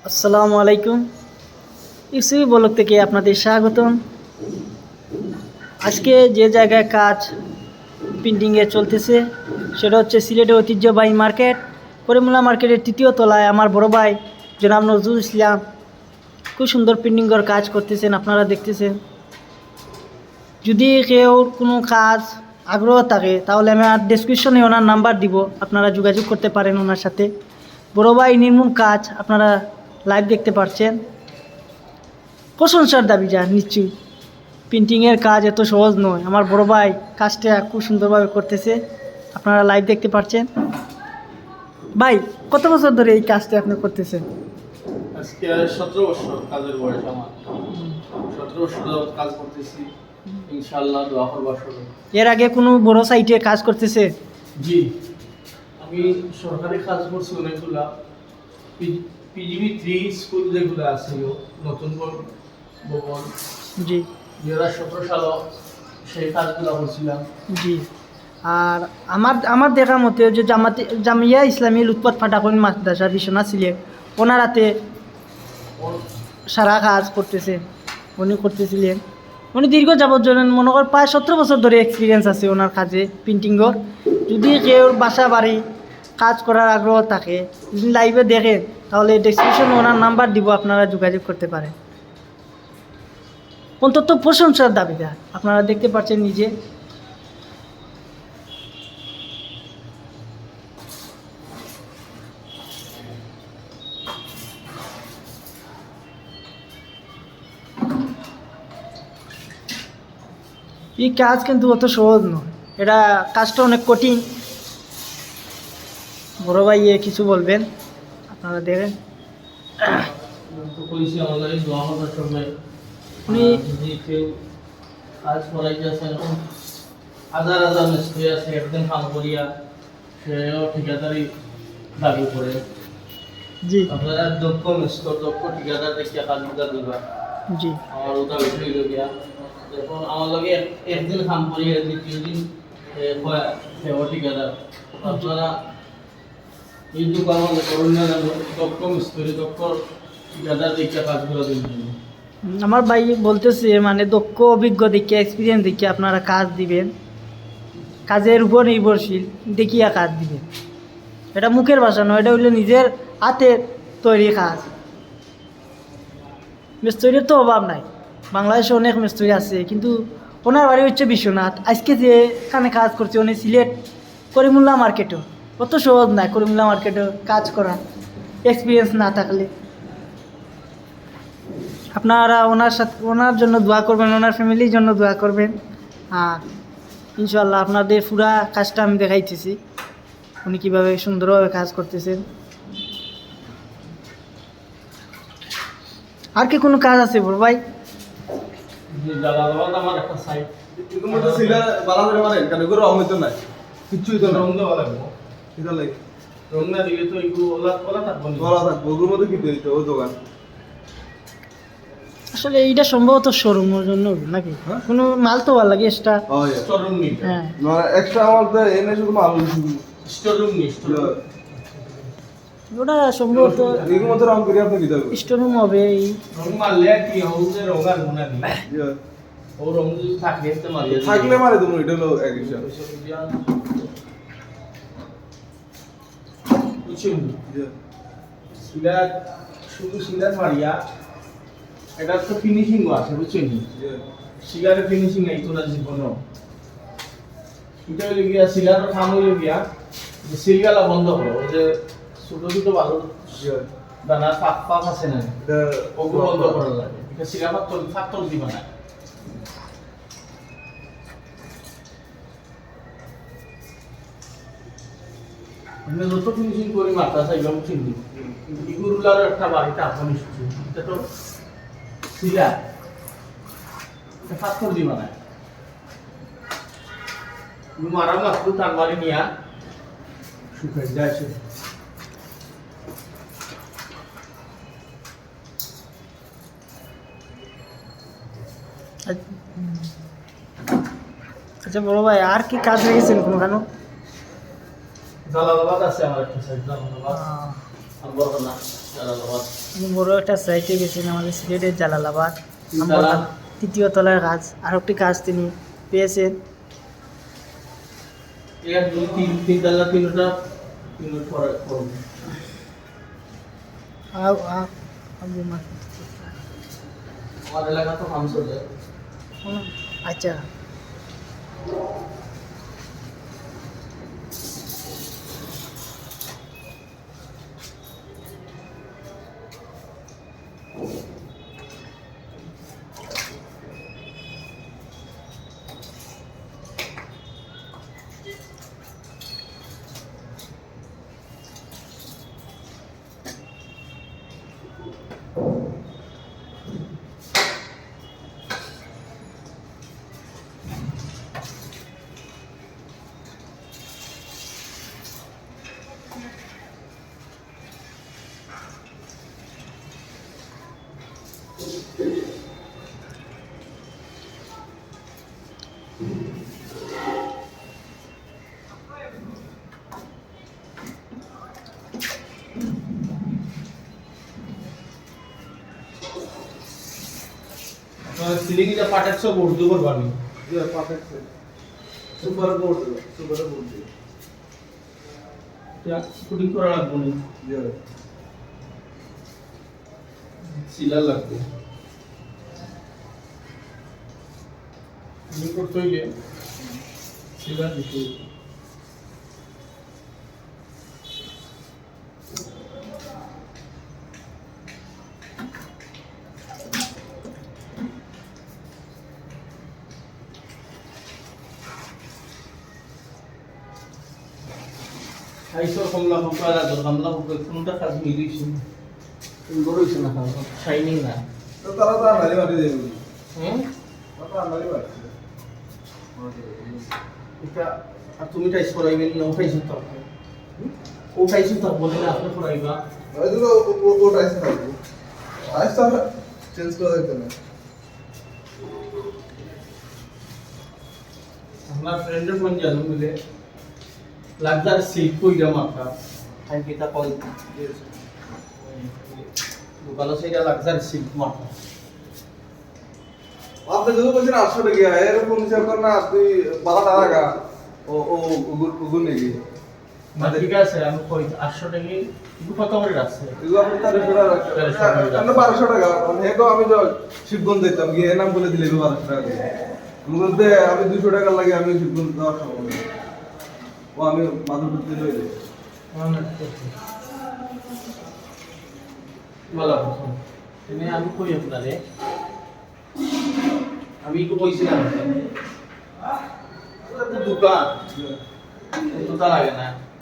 আসসালামু আলাইকুম। ইউসুফি ব্লগ থেকে আপনাদের স্বাগতম। আজকে যে জায়গায় কাজ প্রিন্টিংয়ে চলতেছে সেটা হচ্ছে সিলেটের ঐতিহ্যবাহী মার্কেট, করিমুল্লাহ মার্কেটের তৃতীয় তলায় আমার বড় ভাই জনাব নজরুল ইসলাম খুব সুন্দর প্রিন্টিংয়ের কাজ করতেছেন, আপনারা দেখতেছেন। যদি কেউ কোনো কাজ আগ্রহ থাকে তাহলে আমি আর ডেসক্রিপশনে ওনার নাম্বার দিব, আপনারা যোগাযোগ করতে পারেন ওনার সাথে। বড় ভাই নির্মূল কাজ আপনারা লাইভ দেখতে পাচ্ছেন, প্রশংসার দাবি যা নিশ্চয়ই। প্রিন্টিংয়ের কাজ এত সহজ নয়, আমার বড় ভাই কাজটা খুব সুন্দরভাবে করতেছে, আপনারা লাইভ দেখতে পাচ্ছেন। ভাই কত বছর ধরে এই কাজটা আপনি করতেছেন? আজকে 17 বছর কাজের বয়স আমার। 17 বছর যাবত কাজ করতেছি, ইনশাআল্লাহ দোয়া করবার সবাই। এর আগে কোনো বড় সাইটে কাজ করতেছে? জি, আমি সরকারি কাজ করছি অনেকগুলা। পিজিবি 3 স্কুল যেগুলো আছে নতুন ভবন, জি 2017 সালে সেই কাজগুলো করছিলাম। জি। আর আমার দেখা মতে যে জামিয়া ইসলামী লুৎফত ফাটাকুন মাদ্রাসা বিশ্বনাথ সিলেট, ওনার হাতে সারা কাজ করতেছে, উনি করতেছিলেন। উনি দীর্ঘ যাবৎ জনেন, মনে কর প্রায় 17 বছর ধরে এক্সপিরিয়েন্স আছে ওনার কাজে প্রিন্টিংয়ের। যদি কেউ বাসা বাড়ি কাজ করার আগ্রহ থাকে, যদি লাইভে দেখেন তাহলে ডেসক্রিপশনে ওনার নাম্বার দিব, আপনারা যোগাযোগ করতে পারেন। অন্তত প্রশংসার দাবিদার, আপনারা দেখতে পাচ্ছেন নিজে। এই কাজ কিন্তু অত সহজ নয়, এটা কাজটা অনেক কঠিন। বড় ভাই কিছু বলবেন, আপনারা দেখেন। তো কইছি আমাদের দোয়া করবার সবাই। উনি যদি কেউ কাজ করাইতেছেন, হাজার হাজার মিস্ত্রি আছে, একদিন কাম করিয়া সেও ঠিকাদারি দাবি করে। জি আপনারা দক্ষ মিস্ত্রি, দক্ষ ঠিকাদার দেখিয়া কাজগুলা দিবা। জি আমার ওটা বিষয় গিয়া দেখুন, আমার লগে একদিন কাম করিয়া দ্বিতীয় দিন সেও ঠিকাদার। আপনারা এই দোকান করুন না, দক্ষ মিস্ত্রি, দক্ষ ঠিকাদার দেখিয়া কাজগুলো দিবেন। আমার ভাই বলতেছে মানে দক্ষ অভিজ্ঞ দেখিয়ে, এক্সপিরিয়েন্স দেখিয়ে আপনারা কাজ দিবেন, কাজের উপর নির্ভরশীল দেখিয়া কাজ দিবেন। এটা মুখের ভাষা নয়, এটা হইলে নিজের হাতের তৈরি কাজ। মিস্ত্রির তো অভাব নাই, বাংলাদেশে অনেক মিস্ত্রি আছে, কিন্তু ওনার বাড়ি হচ্ছে বিশ্বনাথ। আজকে যে এখানে কাজ করছে উনি সিলেট করিমুল্লাহ মার্কেটও, অত সহজ নাই করিমুল্লাহ মার্কেটও কাজ করা, এক্সপিরিয়েন্স না থাকলে। আপনারা ওনার সাথে ওনার জন্য দোয়া করবেন, ওনার ফ্যামিলির জন্য দোয়া করবেন। আর ইনশাল্লাহ আপনাদের পুরা কাজটা আমি দেখাইতেছি, উনি কীভাবে সুন্দরভাবে কাজ করতেছেন। আর কি কোনো কাজ আছে বড় ভাই? জালালাবাদ আমার একটা সাইট, এগুলো তো সিলা বালা করে মারেন কারণ এগুলো রং হইতো না, কিচ্ছুই তো না। রং দেওয়া লাগবো। এটা লাগে রং না দিলে তো এগুলো ওলা থাকবো না। বলা থাকবো ওগুলোর মধ্যে কি দিতে ওই দোকান। আসলে এইটা সম্ভবত শোরুমের জন্য নাকি, হ্যাঁ? কোনো মাল তো ভালো লাগে এক্সট্রা। ও ইয়া স্টোর রুম নিতে। হ্যাঁ মানে এক্সট্রা আমার তো এনে শুধু মাল স্টোর রুম নি, স্টোর রুম। ওটা সম্ভবত এগুলোর মধ্যে রং করে আপনি দিতে হবে। স্টোরুম হবে। এই রং মারলে কি হউছে, রং আর গুনা দি। ইয়া ও রং যদি থাকে তো মারিয়া দিবে। থাকলে মারে তুমি, এটা হলো এক হিসাব। বুঝছেন? ইয়া সিলা শুধু সিলা মারিয়া এটা তো ফিনিশিং আছে, বুঝছেন? ইয়া সিলারে ফিনিশিং নাই তোলা জীবনও। এটা হইলে গিয়া সিলার কাম হইলে গিয়া যে সিলগালা বন্ধ করো, ওই যে ছোট ছোট ভালো ইয়া দানা পাক পাক আছে না, এটা ওগুলো বন্ধ করা লাগে। এটা সিলা ফাক্তর দিবা না। আমি যত ফিনিশিং করি মাত্রা চাইলাম চিনি, কিন্তু ইগুরুলার একটা বাড়িতে আপনি শুনছি এটা তো সিলা, এটা ফাক্তর দিবা না। তুমি মারা মাত্র তার বাড়ি নিয়া শুকাই যাচ্ছে। আচ্ছা বড় ভাই আর কি কাজ রেখেছেন কোনো কেন? জালালাবাদ আছে আমার একটা সাইড, জালালাবাদ আর বড় না জালালাবাদ। আমি বড় একটা সাইটে গেছেন আমাদের সিলেটের জালালাবাদ তিনতলা? আমরা 3য় তলার কাজ আর একটি কাজ তিনি পেয়েছেন। এর তিন তালা তিনটা পরে করবো। আমার এলাকা তো কাম চলে। আচ্ছা সিলিংটা পাঠাচ্ছ উর্দু করবানি। সুপার বোর্ড শুটিং করা লাগবে না, সিলার লাগবে। শুটিং করতে হইলে সিলার দিতে হবে। আইসো কমলা ফুকা আর কমলা ফুকা কোনটা কাজ মিলিছে সুন্দর হইছে না কাজ শাইনিং না। তো তারা তো আনারি মাটি দেবে হুম তারা আনারি মাটি এটা আর তুমি টাইস করাইবেন না উঠাইছো তো উঠাইছো তো বলে না আপনি করাইবা হয়তো ও টাইস থাকবে টাইস তো চেঞ্জ করে দিতে না আমার ফ্রেন্ডের ফোন জানো মিলে লাগজার সিল্ক কইরা মাথা আই কিতা কল দোকানে সেটা লাগজার সিল্ক মাথা। আপনি যদি বলছেন 800 টাকা এরকম হিসাব কর না তুই 12 টাকা ও ও উগুর নেই না ঠিক আছে আমি কই 800 টাকা কিন্তু কত করে আছে এগুলো আপনি তার আমরা 1200 টাকা হেগো আমি তো শিবগঞ্জ দিতাম গিয়ে নাম বলে দিলে 1200 টাকা দিয়ে আমি বলতে আমি 200 টাকা লাগে আমি শিবগঞ্জ দেওয়ার সম্ভব না ও আমি মাধবপুর দিয়ে লইলে ভালো কথা তুমি আমি কই আপনারে আমি একটু কইছিলাম এটা তো দোকান তো তা লাগে না